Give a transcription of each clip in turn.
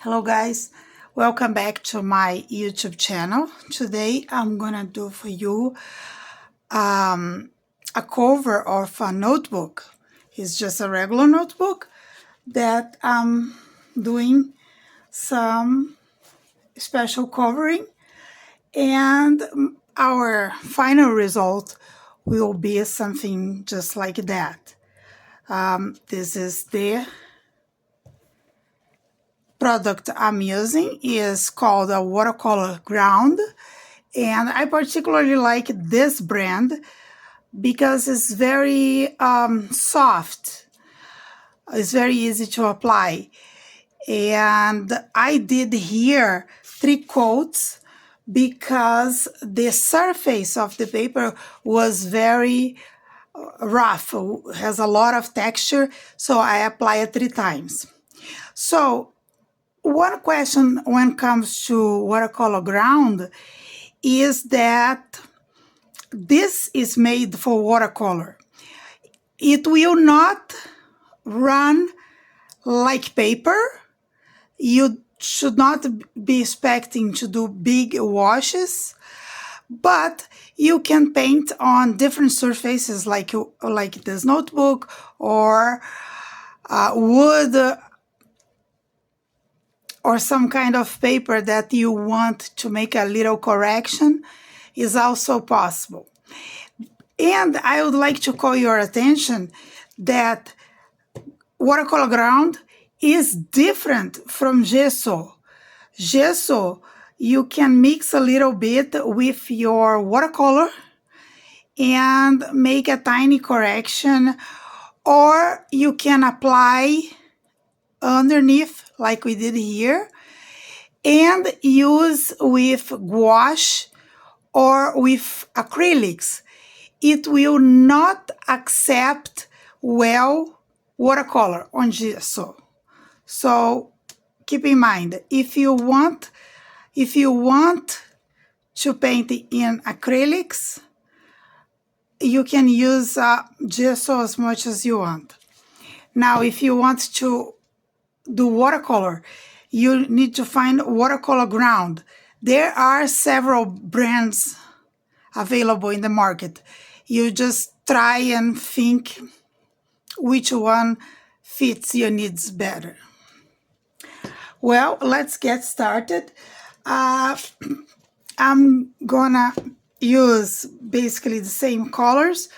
Hello guys, welcome back to my YouTube channel. Today I'm gonna do for you a cover of a notebook. It's just a regular notebook that I'm doing some special covering, and our final result will be something just like that. This is the product I'm using, is called a Watercolor ground, and I particularly like this brand because it's very soft. It's very easy to apply, and I did here 3 coats because the surface of the paper was very rough, has a lot of texture, so I apply it 3 times. So one question when it comes to watercolor ground is that this is made for watercolor. It will not run like paper. You should not be expecting to do big washes, but you can paint on different surfaces like this notebook or wood, or some kind of paper that you want to make a little correction is also possible. And I would like to call your attention that watercolor ground is different from gesso. Gesso, you can mix a little bit with your watercolor and make a tiny correction, or you can apply underneath like we did here and use with gouache or with acrylics. It will not accept well watercolor on gesso. So keep in mind, if you want to paint in acrylics, you can use gesso as much as you want. Now, if you want to do watercolor, you need to find watercolor ground. There are several brands available in the market. You just try and think which one fits your needs better. Well, let's get started. I'm gonna use basically the same colors,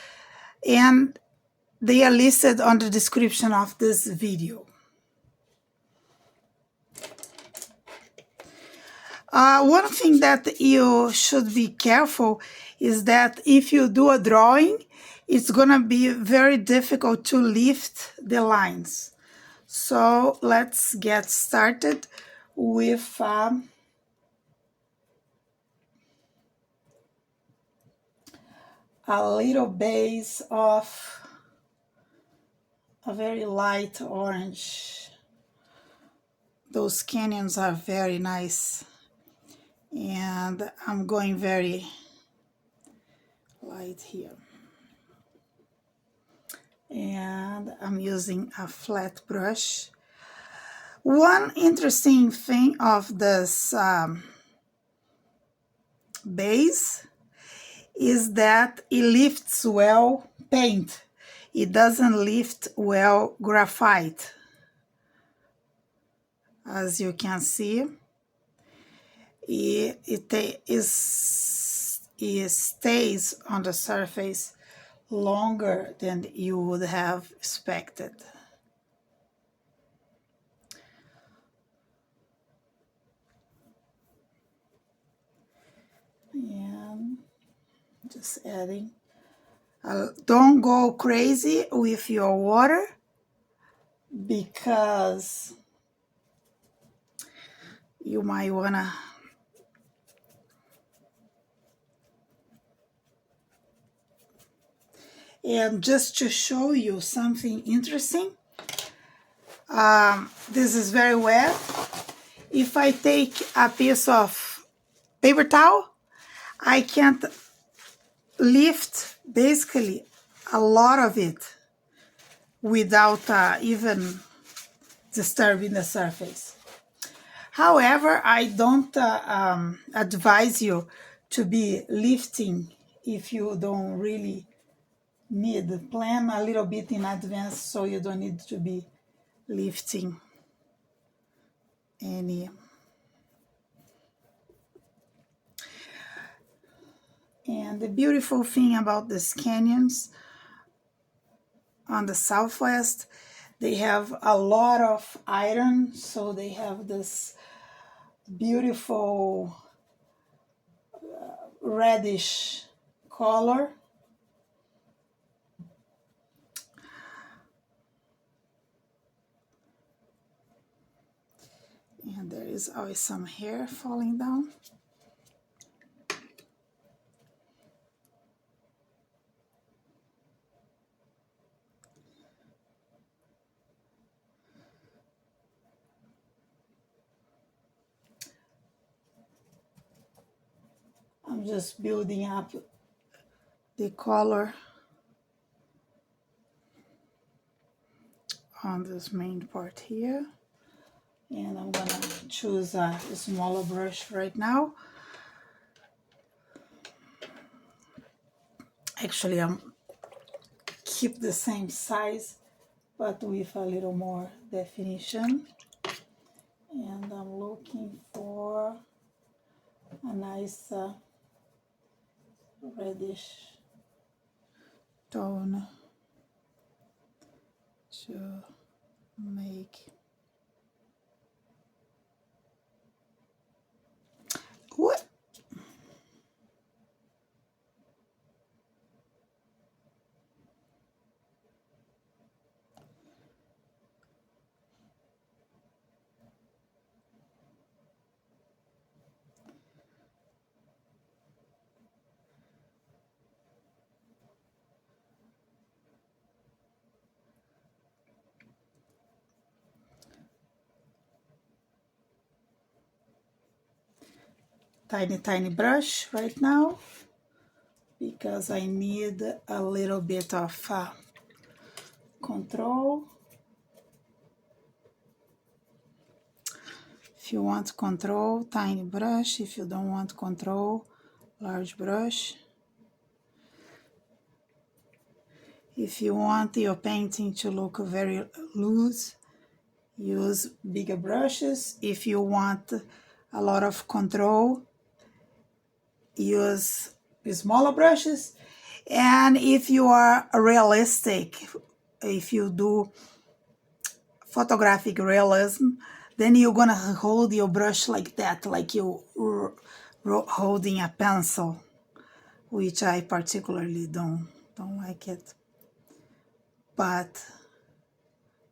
and they are listed on the description of this video. One thing that you should be careful is that if you do a drawing, it's gonna be very difficult to lift the lines. So let's get started with a little base of a very light orange. Those canyons are very nice, and I'm going very light here. And I'm using a flat brush. One interesting thing of this base is that it lifts well paint. It doesn't lift well graphite. As you can see, it stays on the surface longer than you would have expected. And just adding. Don't go crazy with your water, because you might wanna and just to show you something interesting, this is very wet. If I take a piece of paper towel, I can't lift basically a lot of it without even disturbing the surface. However, I don't advise you to be lifting if you don't really need. Plan a little bit in advance so you don't need to be lifting any. And the beautiful thing about these canyons on the southwest, they have a lot of iron, so they have this beautiful reddish color. And there is always some hair falling down. I'm just building up the color on this main part here. And I'm gonna choose a smaller brush right now. Actually, I'm keep the same size, but with a little more definition. And I'm looking for a nice reddish tone to make. What? Tiny brush right now because I need a little bit of control. If you want control, tiny brush. If you don't want control, large brush. If you want your painting to look very loose, use bigger brushes. If you want a lot of control, use smaller brushes. And if you are realistic, if you do photographic realism, then you're gonna hold your brush like that, like you holding a pencil, which I particularly don't like it, but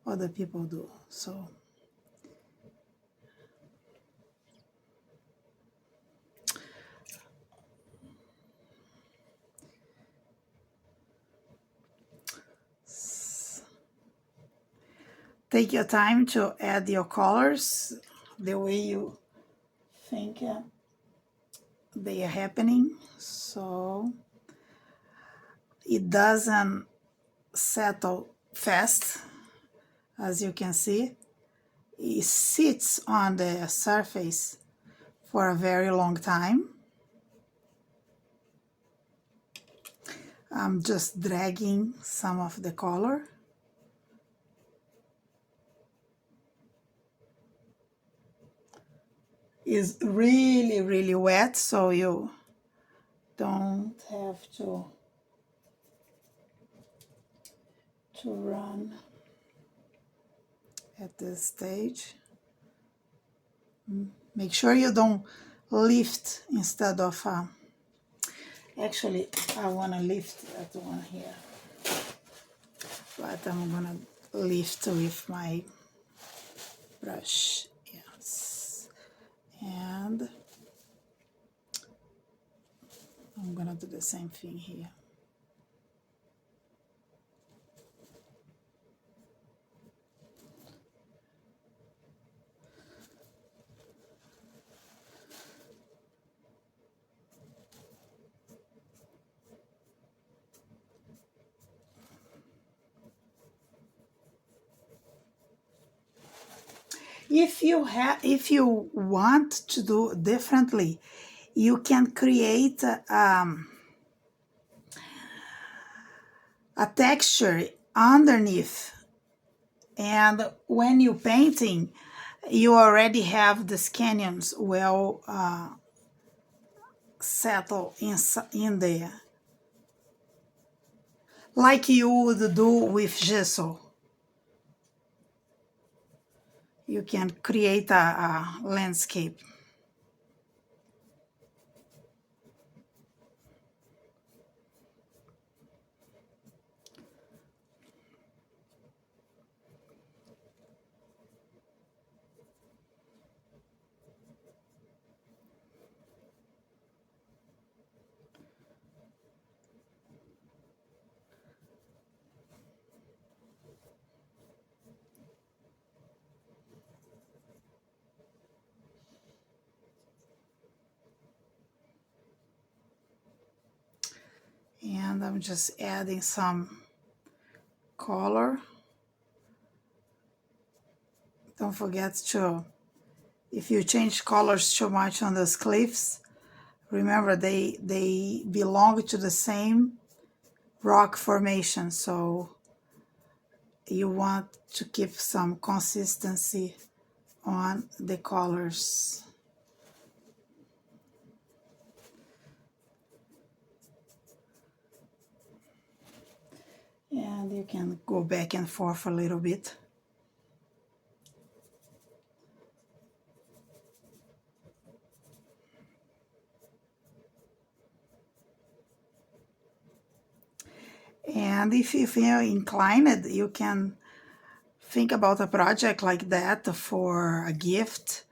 other people do. So take your time to add your colors the way you think they are happening, so it doesn't settle fast. As you can see, it sits on the surface for a very long time. I'm just dragging some of the color. It's really wet, so you don't have to run at this stage. Make sure you don't lift instead of actually I want to lift that one here, but I'm gonna lift with my brush. Yes, and I'm gonna do the same thing here. If you want to do differently, you can create a texture underneath, and when you're painting, you already have these canyons well settled in there, like you would do with gesso. You can create a landscape. And I'm just adding some color. Don't forget to, if you change colors too much on those cliffs, remember they belong to the same rock formation, so you want to keep some consistency on the colors. And you can go back and forth a little bit. And if you feel inclined, you can think about a project like that for a gift.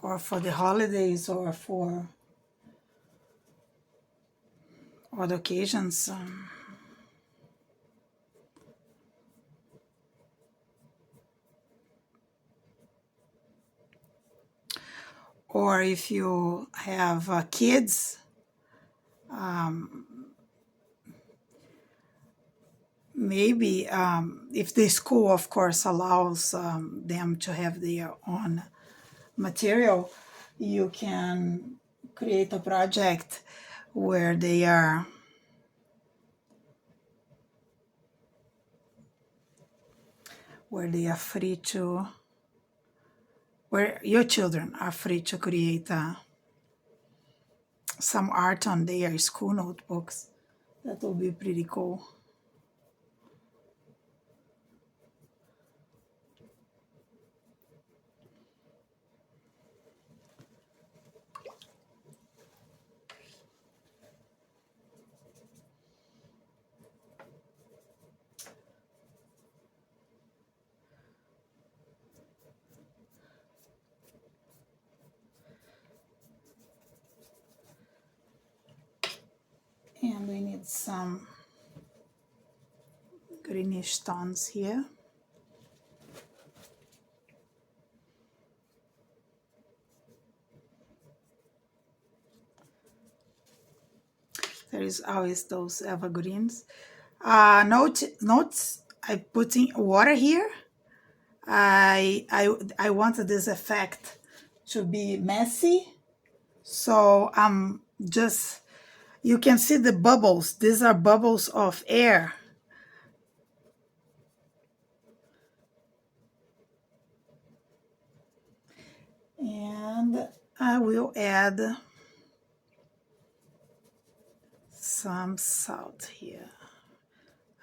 Or for the holidays, or for other occasions. Or if you have kids, maybe if the school, of course, allows them to have their own material, you can create a project where they are free to, where your children are free to create some art on their school notebooks. That will be pretty cool. And we need some greenish tones here. There is always those evergreens. Notes, I put in water here. I wanted this effect to be messy, so I'm just, you can see the bubbles. These are bubbles of air. And I will add some salt here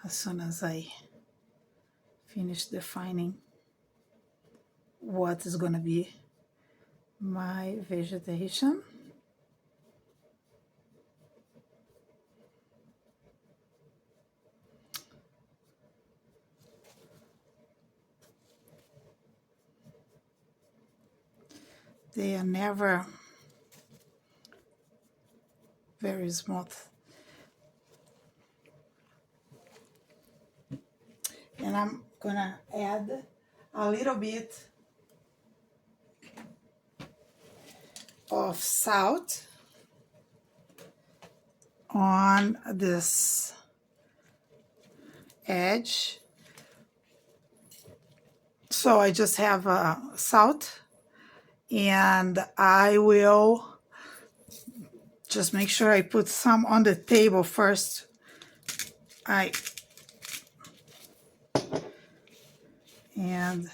as soon as I finish defining what is going to be my vegetation. They are never very smooth. And I'm gonna add a little bit of salt on this edge. So I just have salt, and I will just make sure I put some on the table first. And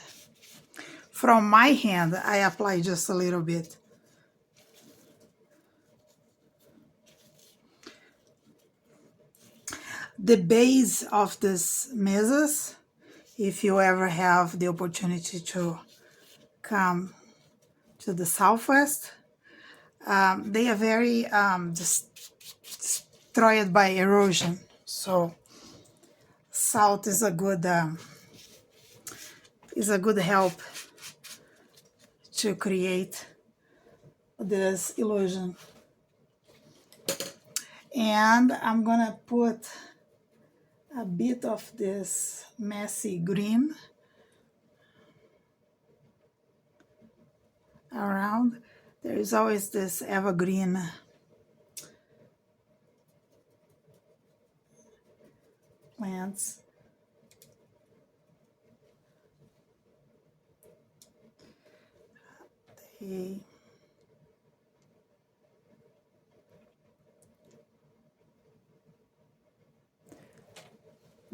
from my hand, I apply just a little bit. The base of these mesas, if you ever have the opportunity to come to the Southwest, they are very destroyed by erosion. So salt is a good help to create this illusion. And I'm gonna put a bit of this messy green around. There is always this evergreen plants.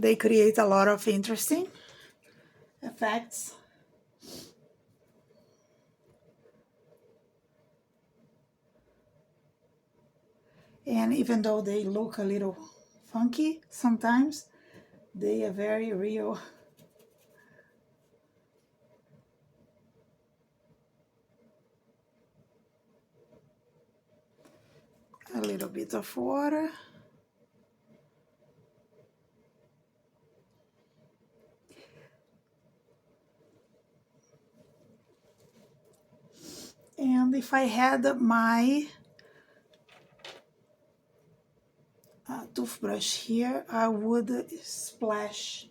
They create a lot of interesting effects. And even though they look a little funky sometimes, they are very real. A little bit of water. And if I had my toothbrush here, I would splash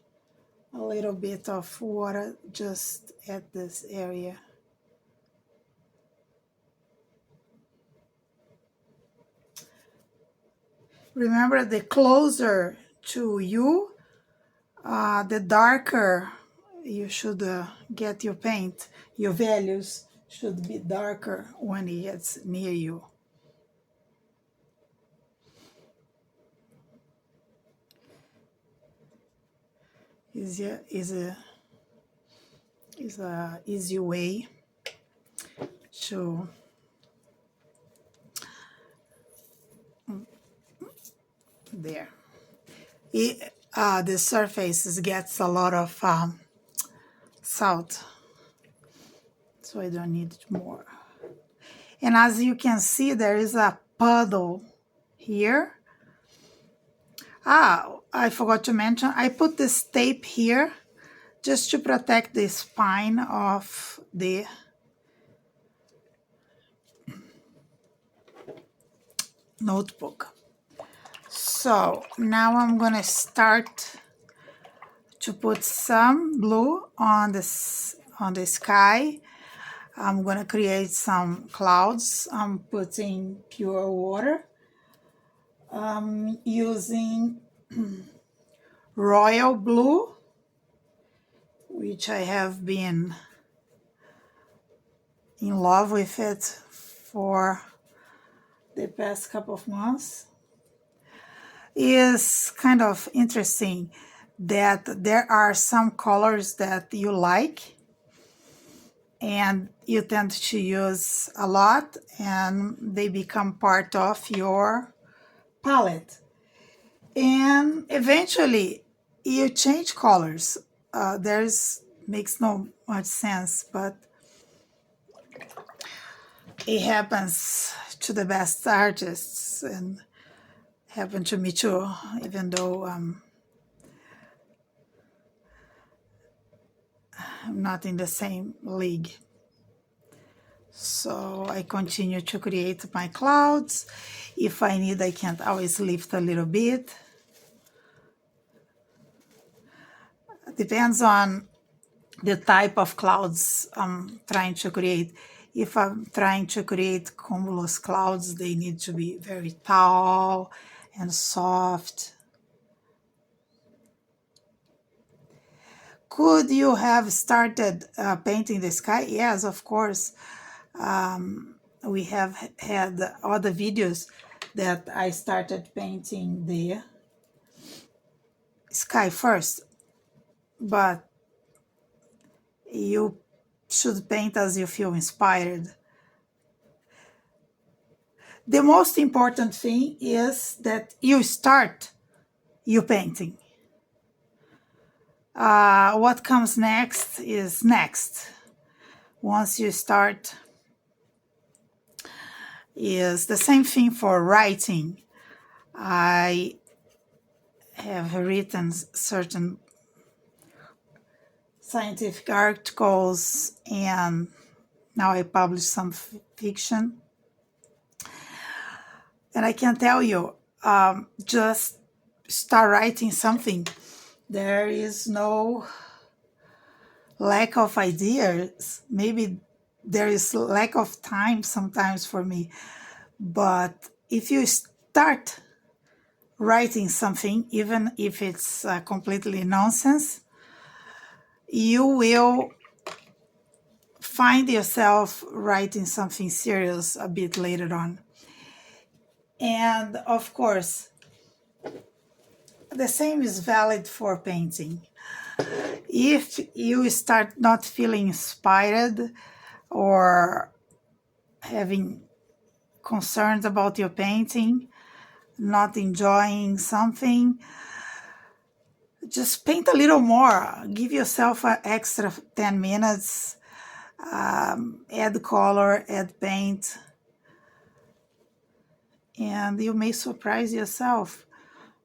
a little bit of water just at this area. Remember, the closer to you, the darker you should get your paint. Your values should be darker when it gets near you. Is a easy way to there. The surface gets a lot of salt, so I don't need more. And as you can see, there is a puddle here. I forgot to mention, I put this tape here just to protect the spine of the notebook. So now I'm gonna start to put some blue on the sky. I'm gonna create some clouds. I'm putting pure water. I'm using royal blue, which I have been in love with it for the past couple of months. Is kind of interesting that there are some colors that you like and you tend to use a lot, and they become part of your palette. And eventually you change colors. Makes no much sense, but it happens to the best artists, and happened to me too, even though I'm not in the same league. So I continue to create my clouds. If I need, I can always lift a little bit. Depends on the type of clouds I'm trying to create. If I'm trying to create cumulus clouds, they need to be very tall and soft. Could you have started painting the sky? Yes, of course. We have had other videos that I started painting the sky first, but you should paint as you feel inspired. The most important thing is that you start you painting. What comes next is next. Once you start, is the same thing for writing. I have written certain scientific articles, and now I publish some fiction. And I can tell you, just start writing something. There is no lack of ideas. Maybe there is lack of time sometimes for me. But if you start writing something, even if it's completely nonsense, you will find yourself writing something serious a bit later on. And of course, the same is valid for painting. If you start not feeling inspired or having concerns about your painting, not enjoying something, just paint a little more. Give yourself an extra 10 minutes, add color, add paint, and you may surprise yourself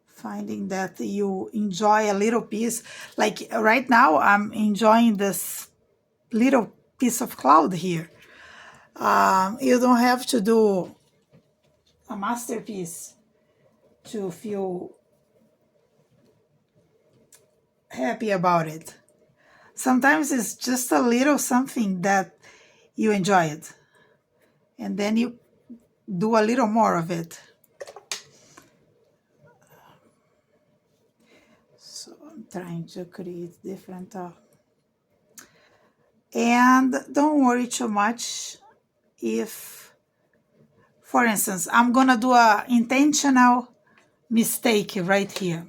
finding that you enjoy a little piece. Like right now, I'm enjoying this little piece of cloud here. You don't have to do a masterpiece to feel happy about it. Sometimes it's just a little something that you enjoy it, and then you do a little more of it. So I'm trying to create different and don't worry too much if, for instance, I'm gonna do a intentional mistake right here.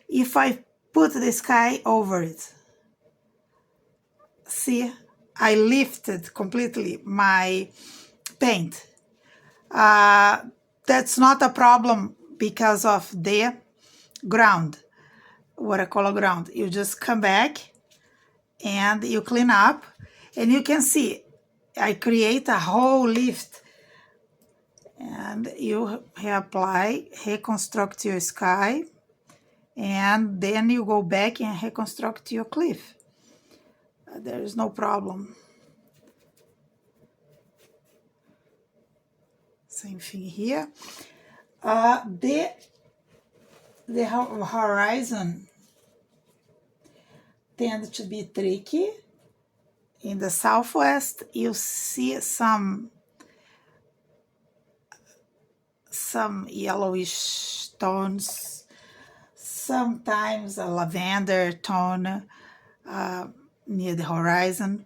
If I put the sky over it, see, I lifted completely my paint. That's not a problem because of the ground, watercolor ground. You just come back and you clean up, and you can see I create a whole lift, and you apply, reconstruct your sky, and then you go back and reconstruct your cliff. There is no problem. Same thing here. The horizon tends to be tricky. In the southwest, you see some yellowish tones, sometimes a lavender tone near the horizon.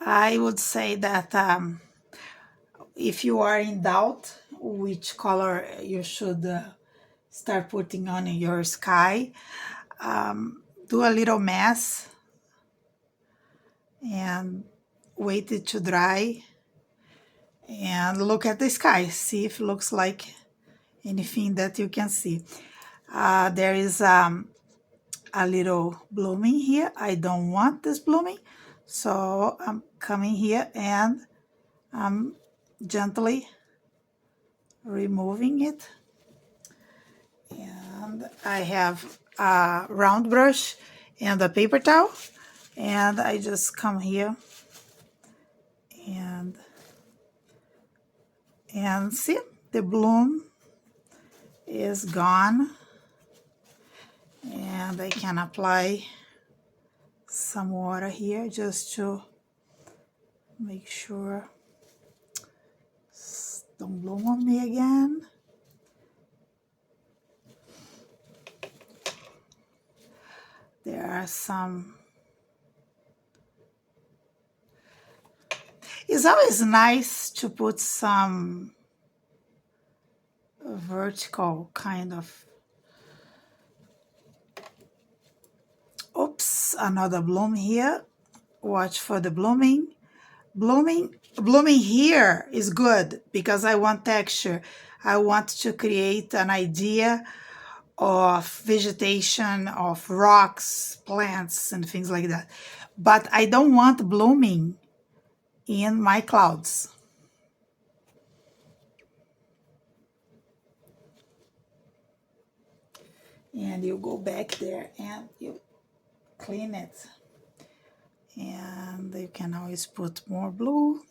I would say that if you are in doubt which color you should start putting on your sky, do a little mess and wait it to dry and look at the sky, see if it looks like anything that you can see. There is a little blooming here. I don't want this blooming, so I'm coming here and I'm gently removing it. And I have a round brush and a paper towel, and I just come here and see, the bloom is gone, and I can apply some water here just to Make sure don't bloom on me again. There are some. It's always nice to put some vertical kind of. Oops, another bloom here. Watch for the blooming. Blooming here is good because I want texture. I want to create an idea of vegetation, of rocks, plants, and things like that. But I don't want blooming in my clouds. And you go back there and you clean it. And you can always put more blue.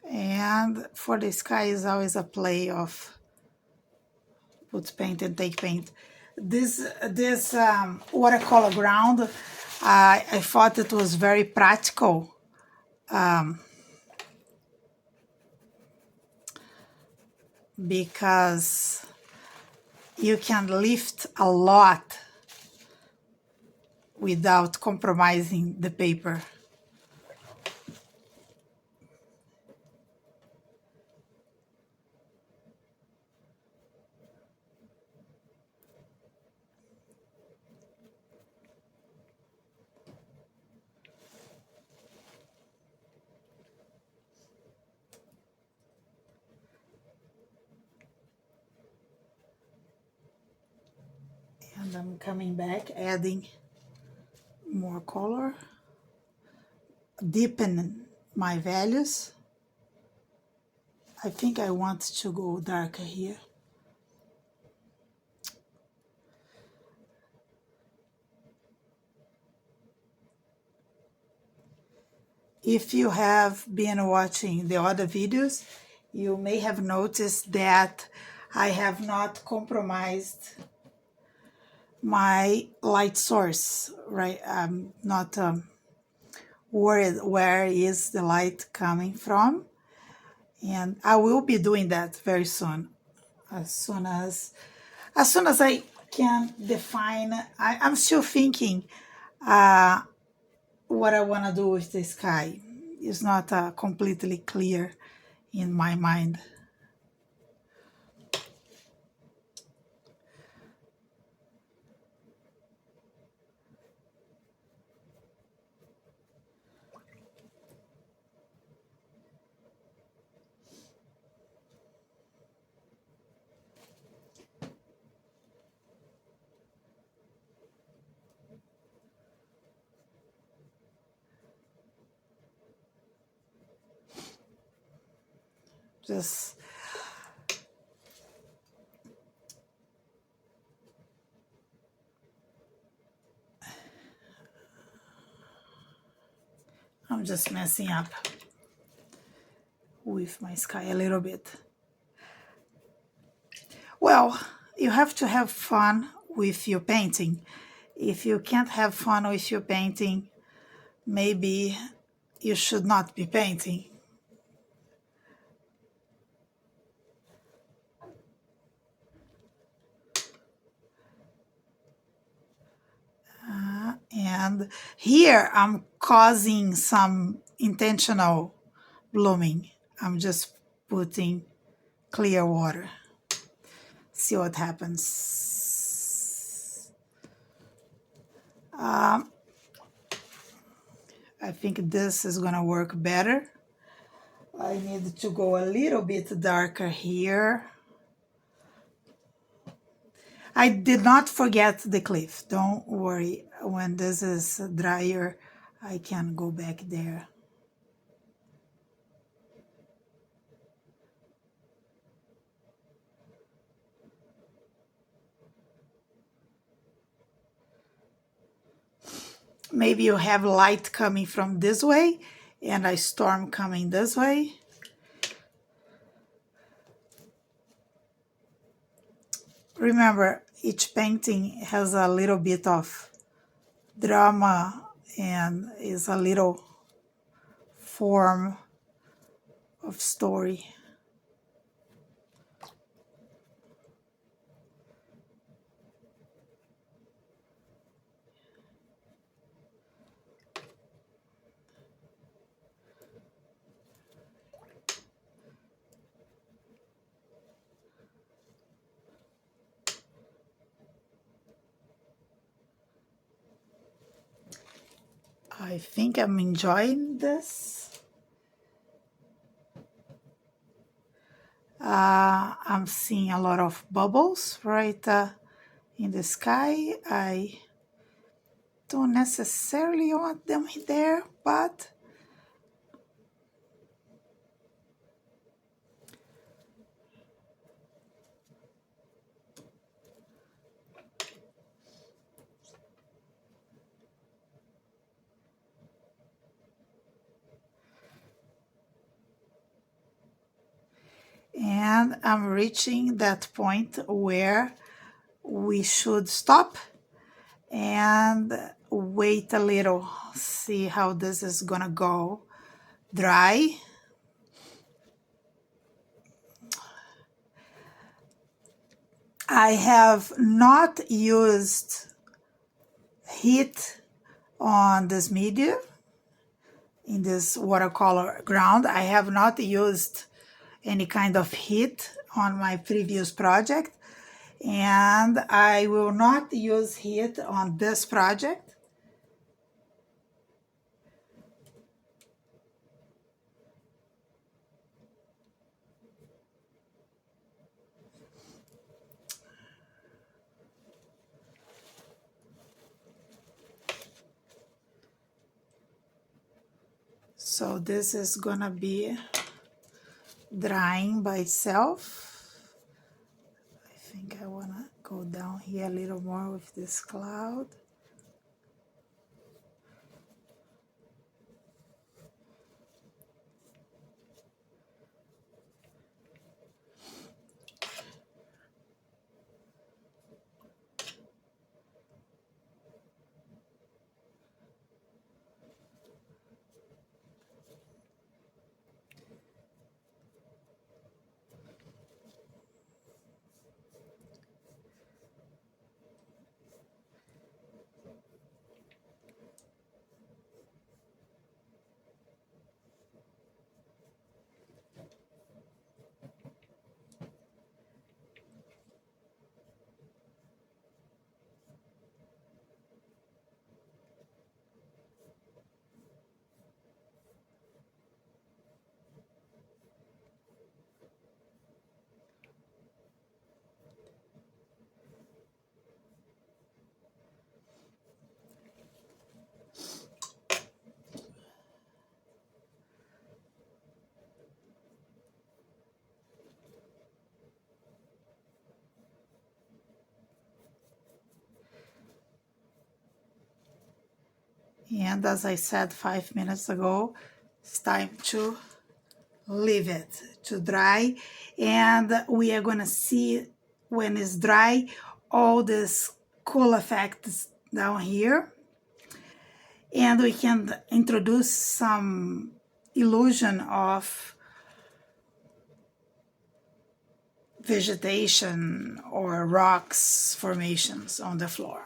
And for the sky is always a play of put paint and take paint. This watercolor ground, I thought it was very practical. Because you can lift a lot without compromising the paper. And I'm coming back, adding more color, deepen my values. I think I want to go darker here. If you have been watching the other videos, you may have noticed that I have not compromised my light source, right? I'm not worried where is the light coming from. And I will be doing that very soon. As soon as I can define, I'm still thinking what I want to do with the sky. It's not completely clear in my mind. Just I'm just messing up with my sky a little bit. Well, you have to have fun with your painting. If you can't have fun with your painting, maybe you should not be painting. And here I'm causing some intentional blooming. I'm just putting clear water. See what happens. I think this is gonna work better. I need to go a little bit darker here. I did not forget the cliff. Don't worry. When this is drier, I can go back there. Maybe you have light coming from this way and a storm coming this way. Remember, each painting has a little bit of drama and is a little form of story. I think I'm enjoying this. I'm seeing a lot of bubbles right in the sky. I don't necessarily want them there, but and I'm reaching that point where we should stop and wait a little, see how this is gonna go dry. I have not used heat on this media in this watercolor ground. I have not used any kind of heat on my previous project, and I will not use heat on this project. So this is gonna be drying by itself. I think I wanna go down here a little more with this cloud. And as I said 5 minutes ago, it's time to leave it to dry, and we are gonna see when it's dry all these cool effects down here, and we can introduce some illusion of vegetation or rocks formations on the floor.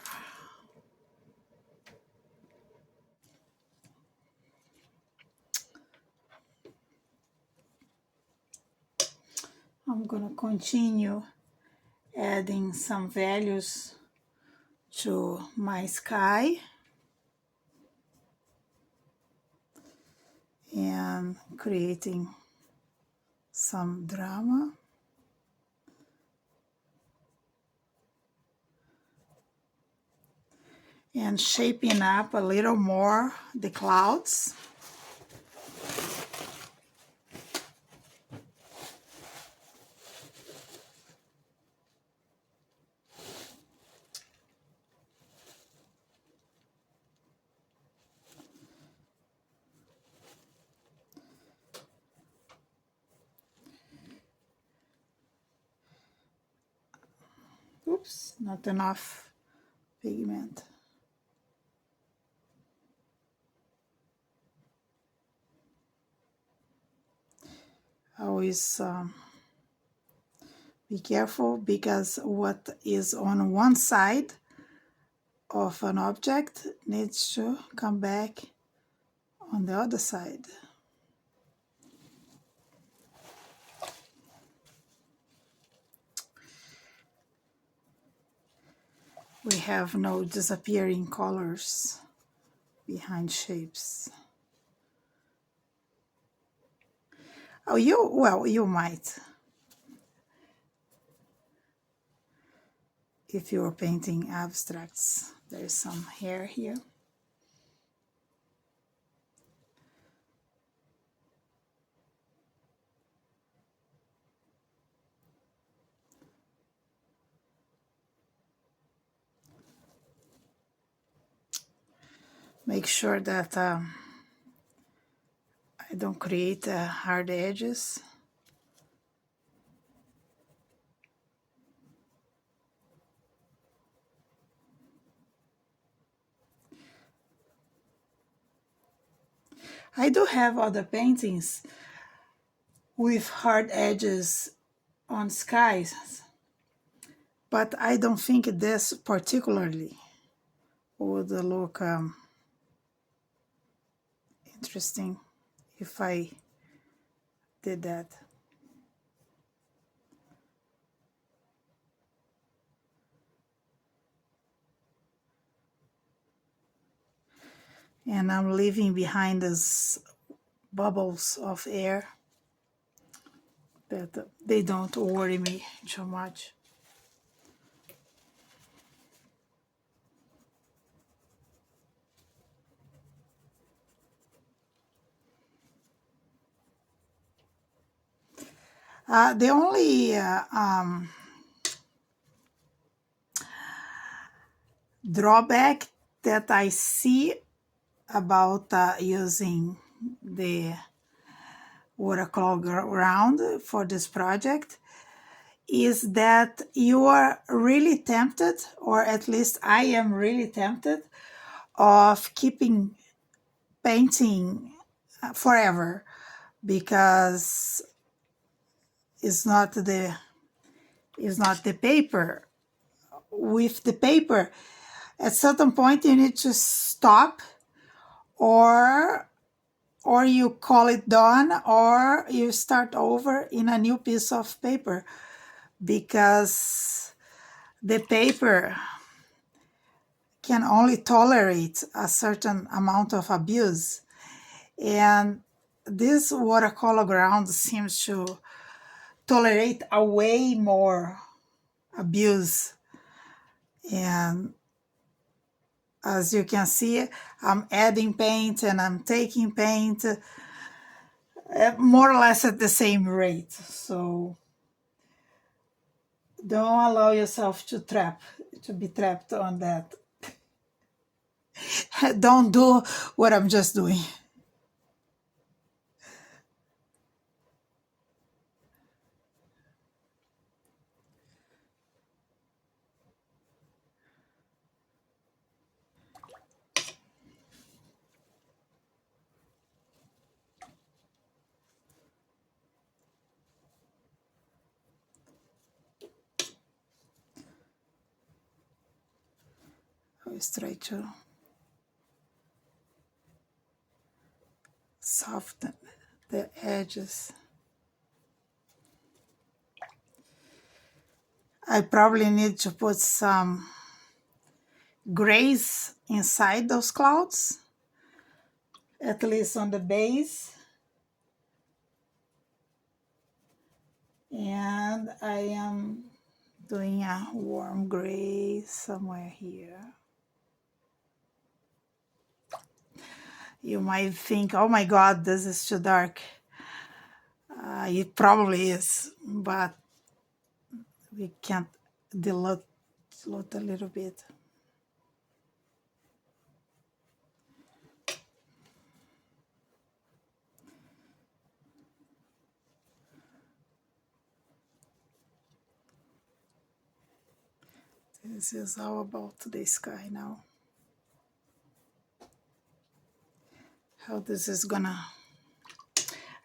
I'm gonna continue adding some values to my sky and creating some drama. And shaping up a little more the clouds. Oops, not enough pigment. Always be careful, because what is on one side of an object needs to come back on the other side. We have no disappearing colors behind shapes. Oh, you might, if you're painting abstracts. There's some hair here. Make sure that I don't create hard edges. I do have other paintings with hard edges on skies, but I don't think this particularly would look interesting if I did that. And I'm leaving behind these bubbles of air that they don't worry me too much. The only drawback that I see about using the watercolor ground for this project is that you are really tempted, or at least I am really tempted, of keeping painting forever, because it's not the paper. With the paper, at certain point you need to stop, or you call it done, or you start over in a new piece of paper, because the paper can only tolerate a certain amount of abuse. And this watercolor ground seems to tolerate a way more abuse. And as you can see, I'm adding paint and I'm taking paint more or less at the same rate. So don't allow yourself to be trapped on that. Don't do what I'm just doing. Always try to soften the edges. I probably need to put some grays inside those clouds, at least on the base. And I am doing a warm gray somewhere here. You might think, oh my God, this is too dark. It probably is, but we can't dilute a little bit. This is all about the sky now. How this is gonna...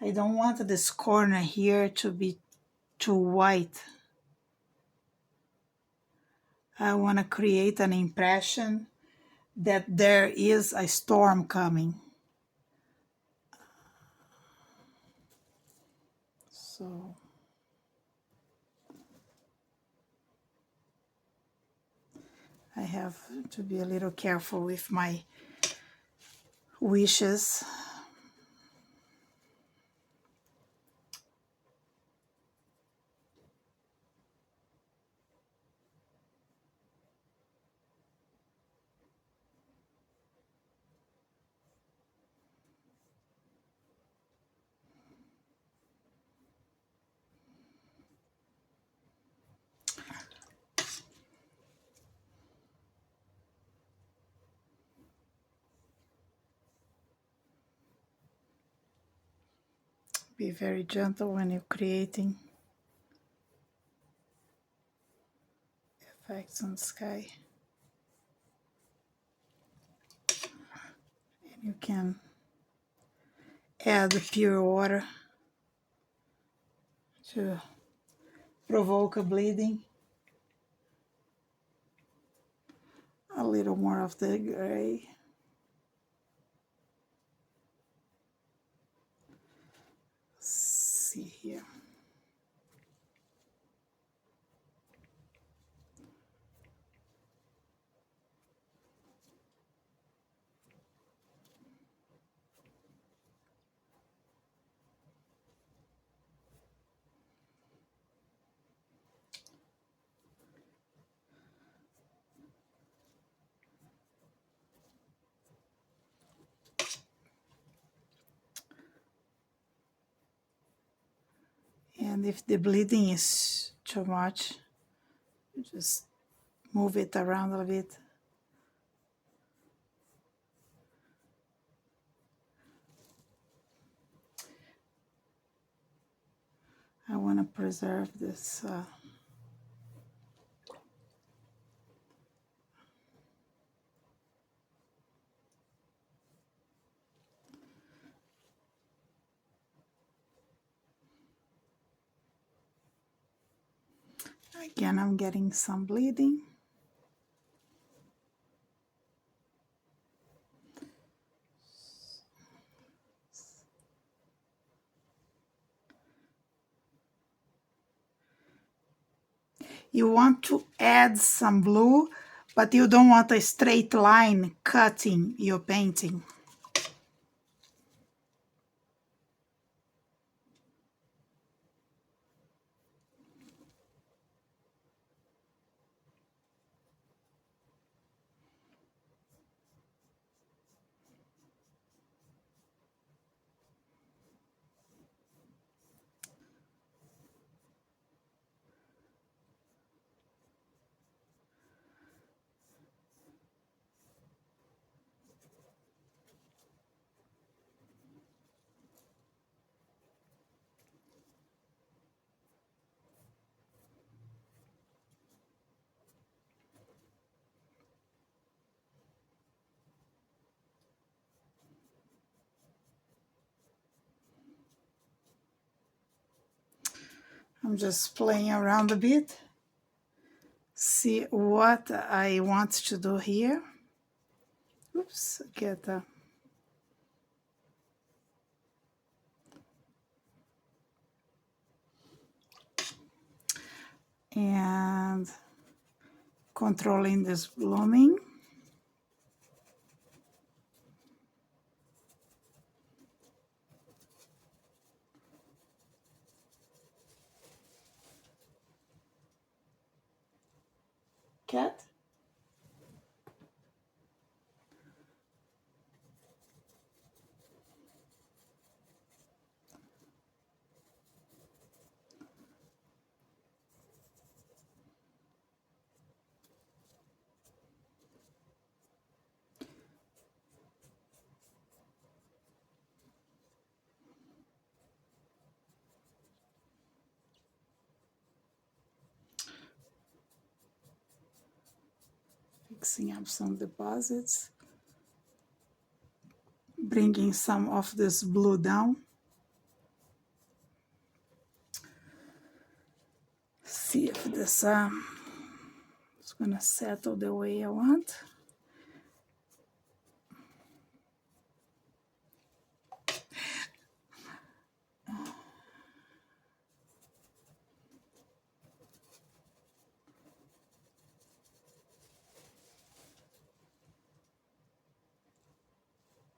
I don't want this corner here to be too white. I want to create an impression that there is a storm coming. So I have to be a little careful with my wishes. Be very gentle when you're creating effects on the sky. And you can add pure water to provoke a bleeding. A little more of the gray. Let's see here. And if the bleeding is too much, just move it around a bit. I want to preserve this again, I'm getting some bleeding. You want to add some blue, but you don't want a straight line cutting your painting. I'm just playing around a bit. See what I want to do here. Oops, get and controlling this blooming. Cat. Fixing up some deposits, bringing some of this blue down. See if this is gonna settle the way I want.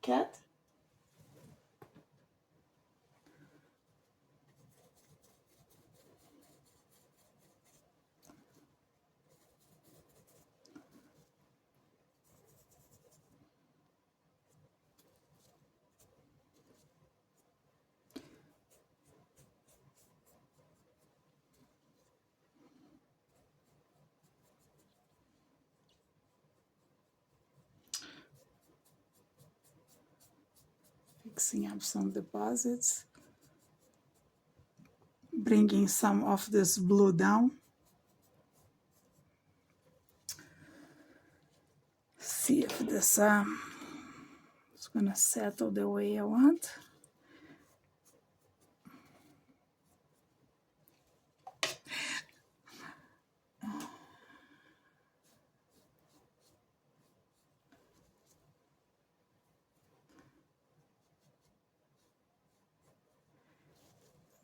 Cat? Fixing up some deposits, bringing some of this blue down. See if this is gonna settle the way I want.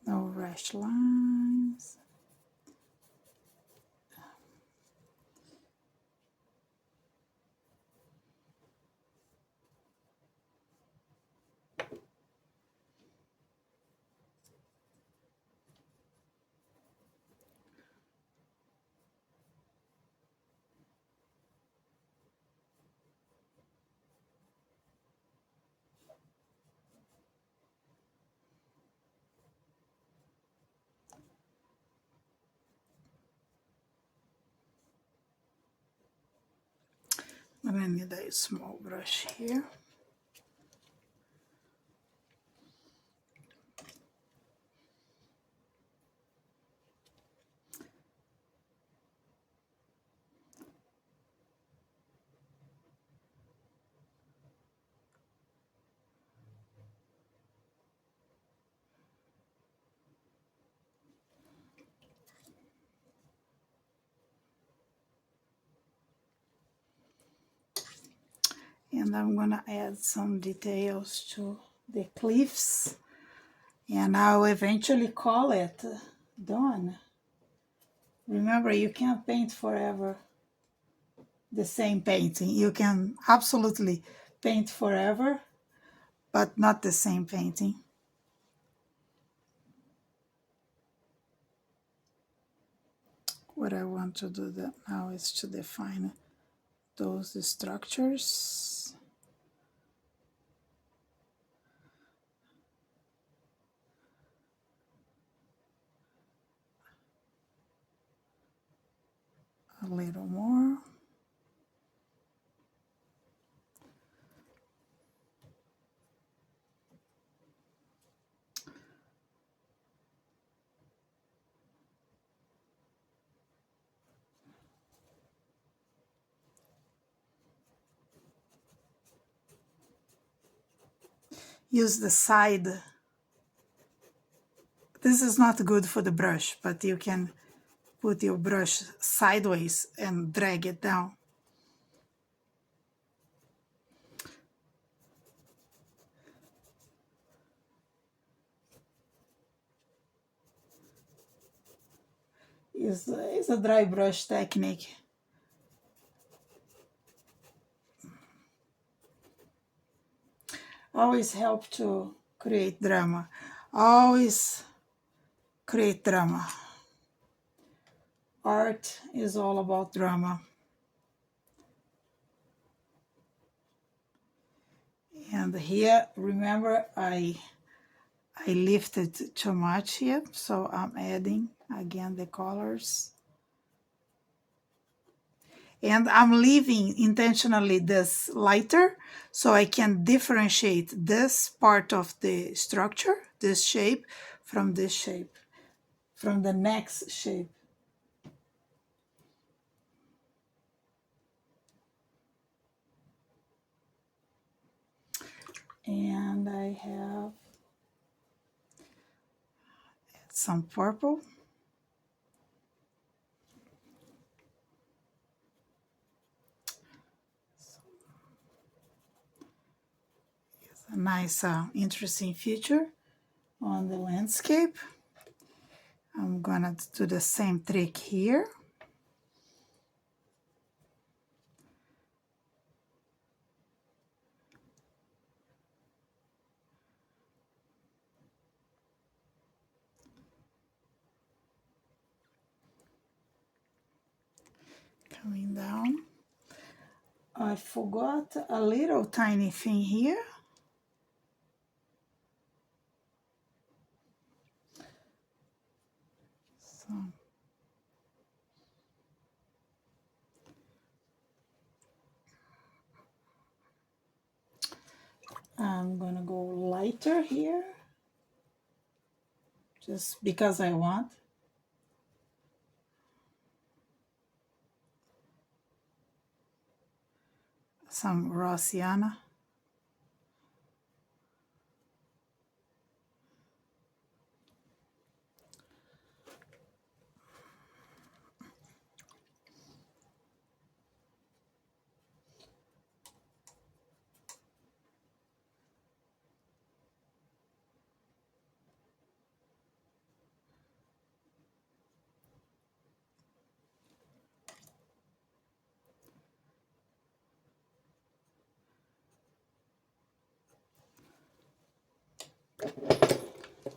No rash lines. I'm gonna need a small brush here. And I'm gonna add some details to the cliffs, and I'll eventually call it done. Remember, you can't paint forever the same painting. You can absolutely paint forever, but not the same painting. What I want to do that now is to define those structures. A little more. Use the side. This is not good for the brush, but you can put your brush sideways and drag it down. It's a dry brush technique. Always help to create drama. Always create drama. Art is all about drama. And here, remember, I lifted too much here, so I'm adding again the colors. And I'm leaving intentionally this lighter so I can differentiate this part of the structure, this shape, from this shape, from the next shape. And I have some purple. It's a nice, interesting feature on the landscape. I'm gonna do the same trick here. Coming down. I forgot a little tiny thing here. So I'm gonna go lighter here, just because I want. Some raw sienna.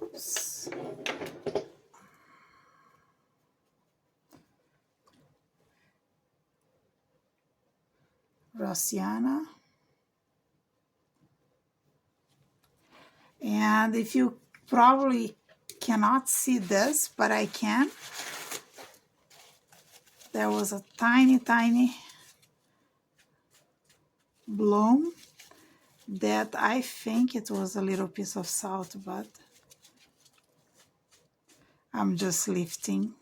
Oops. Raw sienna. And if you probably cannot see this, but I can, there was a tiny, tiny bloom that I think it was a little piece of salt, but I'm just lifting.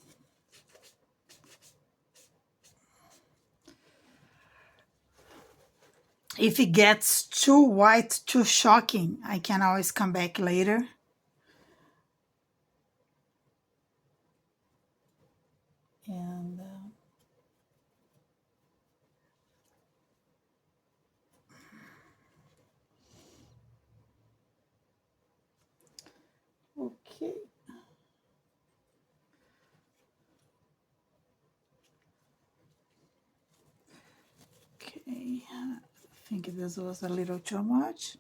If it gets too white, too shocking, I can always come back later. And okay. Okay, I think this was a little too much.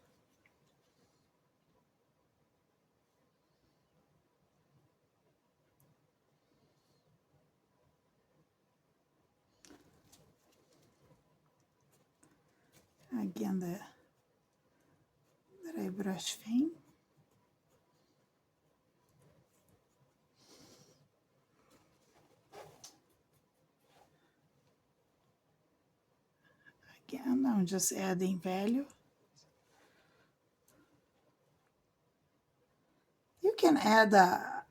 Again, the dry brush thing. Again, I'm just adding value. You can add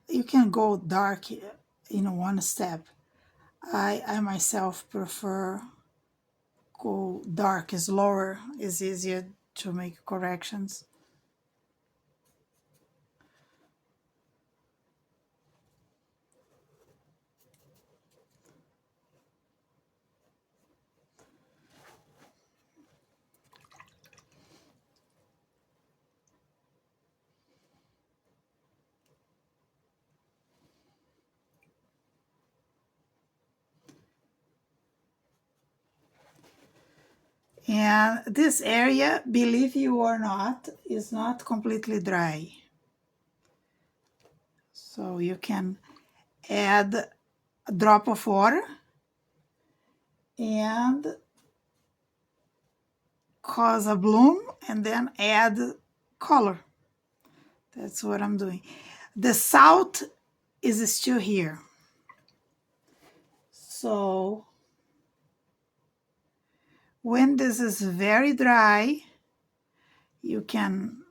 you can go dark in one step. I myself prefer go dark is lower, is easier to make corrections. And this area, believe you or not, is not completely dry. So you can add a drop of water and cause a bloom and then add color. That's what I'm doing. The salt is still here. So when this is very dry, you can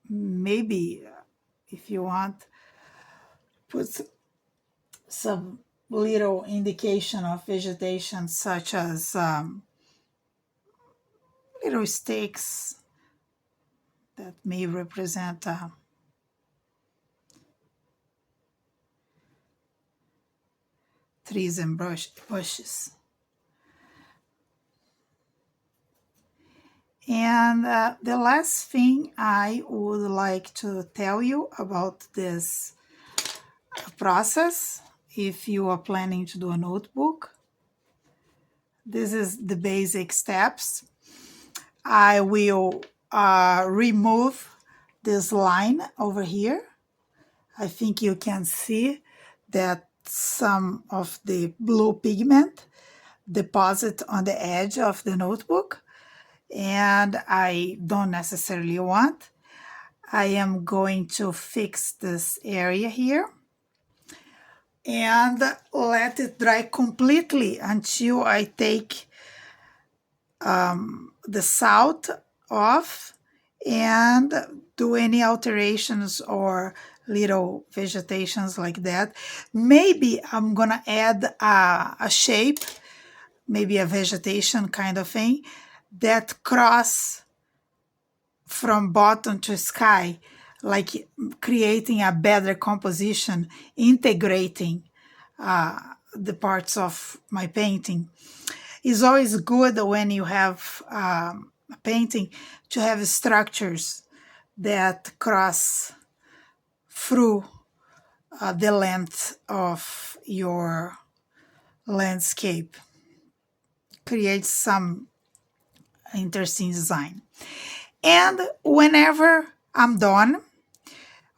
maybe, if you want, put some little indication of vegetation, such as little stakes that may represent trees and bushes. And the last thing I would like to tell you about this process, if you are planning to do a notebook, this is the basic steps. I will remove this line over here. I think you can see that some of the blue pigment deposit on the edge of the notebook, and I don't necessarily want. I am going to fix this area here and let it dry completely until I take the salt off and do any alterations or little vegetations like that. Maybe I'm gonna add a shape, maybe a vegetation kind of thing, that cross from bottom to sky, like creating a better composition, integrating the parts of my painting. It's always good when you have a painting to have structures that cross through the length of your landscape. Creates some interesting design. And whenever I'm done,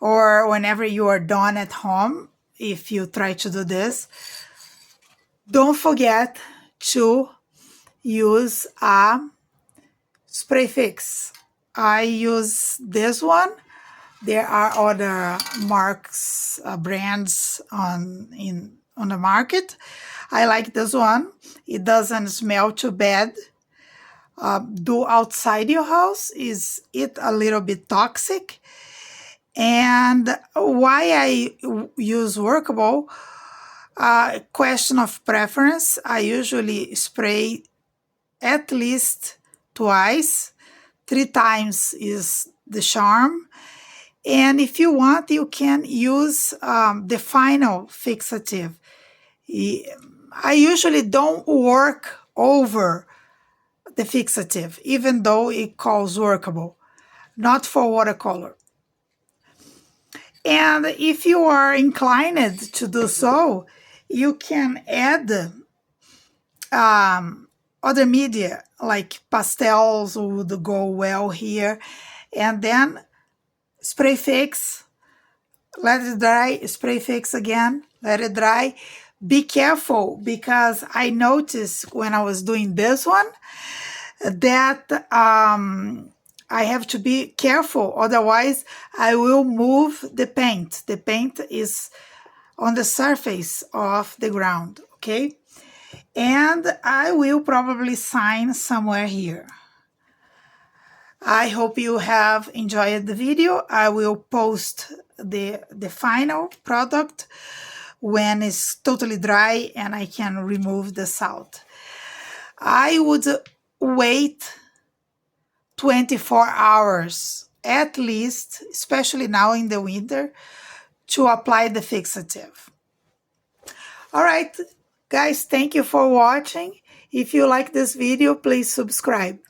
or whenever you are done at home, if you try to do this, don't forget to use a spray fix. I use this one. There are other marks, brands on the market. I like this one. It doesn't smell too bad. Do outside your house. Is it a little bit toxic? And why I use workable, question of preference. I usually spray at least twice. 3 times is the charm. And if you want, you can use the final fixative. I usually don't work over the fixative, even though it calls workable, not for watercolor. And if you are inclined to do so, you can add other media, like pastels would go well here. And then spray fix, let it dry, spray fix again, let it dry. Be careful, because I noticed when I was doing this one that I have to be careful, otherwise I will move the paint. The paint is on the surface of the ground, okay? And I will probably sign somewhere here. I hope you have enjoyed the video. I will post the final product when it's totally dry and I can remove the salt. I would wait 24 hours at least, especially now in the winter, to apply the fixative. All right, guys, thank you for watching. If you like this video, please subscribe.